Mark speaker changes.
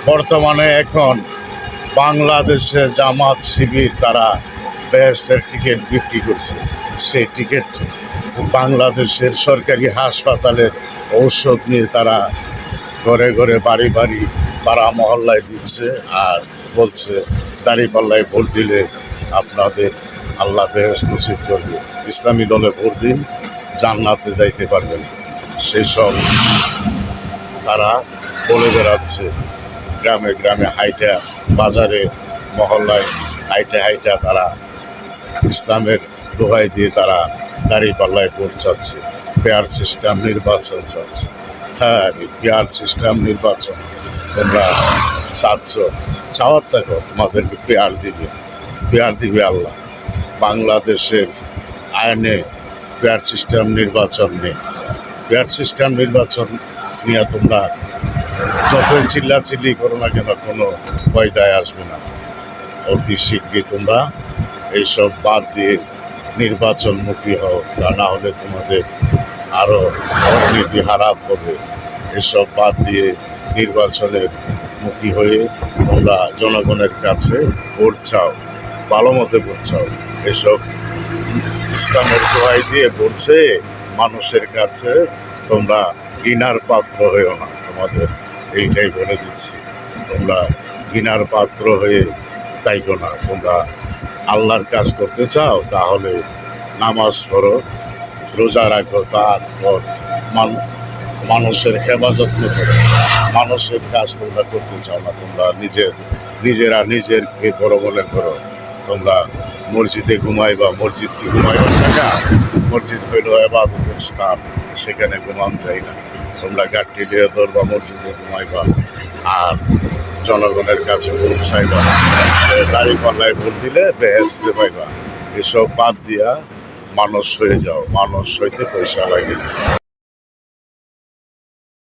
Speaker 1: বর্তমানে এখন বাংলাদেশে জামাত শিবির তারা বেহেশতের টিকিট বিক্রি করছে। সেই টিকিট বাংলাদেশের সরকারি হাসপাতালের ঔষধ নিয়ে তারা ঘরে ঘরে বাড়ি বাড়ি পাড়া মহল্লায় দিচ্ছে আর বলছে দাঁড়িপাল্লায় ভোট দিলে আপনাদের আল্লাহ বেহেশত নসিব করবে, ইসলামী দলে ভোট দিন, জান্নাতে যাইতে পারবেন। সেসব তারা বলে বেড়াচ্ছে গ্রামে গ্রামে হাইটা, বাজারে মহল্লায় হাইটা হাইটা তারা ইসলামের দোহাই দিয়ে তারা দাঁড়িপাল্লায় ভোট চাচ্ছে, পেয়ার সিস্টেম নির্বাচন চাচ্ছে। হ্যাঁ, পেয়ার সিস্টেম নির্বাচন তোমরা চাচ্ছ, চাওয়ার থাকো, তোমাদেরকে পেয়ার দিবে আল্লাহ। বাংলাদেশের আইনে পেয়ার সিস্টেম নির্বাচন নেই। পেয়ার সিস্টেম নির্বাচন নিয়ে তোমরা যতই চিল্লাচিল্লি করো না কেন কোনো ফয়দায় আসবে না। অতি শীঘ্রই তোমরা এইসব বাদ দিয়ে নির্বাচনমুখী হও, তা না হলে তোমাদের আরও অর্থনীতি খারাপ হবে। এসব বাদ দিয়ে নির্বাচনের মুখী হয়ে তোমরা জনগণের কাছে ভোট চাও, ভালো মতো ভোট চাও। এসব ইসলামের দোহাই দিয়ে বলছে মানুষের কাছে তোমরা ঘৃণার পাত্র হয়েও না। তোমাদের এইটাই বলে দিচ্ছি, তোমরা ঘৃণার পাত্র হয়ে তাইকো না। তোমরা আল্লাহর কাজ করতে চাও তাহলে নামাজ পড়ো, রোজা রাখো, তারপর মানুষের হেফাজত করো। মানুষের কাজ তোমরা করতে চাও না, তোমরা নিজেরা নিজেরকে বড় মনে করো। তোমরা মসজিদে ঘুমাইবা, মসজিদ কি ঘুমাইবার জায়গা? মসজিদ হইল ইবাদতের স্থান, সেখানে ঘুমান যায় না। তোমরা গাঠটি দিয়ে ধরবা, মসজিদে ঘুমাইবা আর জনগণের কাছে ভোট চাইবা, দাঁড়িপাল্লায় ভোট দিলে বেহেশতে পাইবা। এসব বাদ দিয়া মানুষ হয়ে যাও, মানুষ হইতে পয়সা লাগে।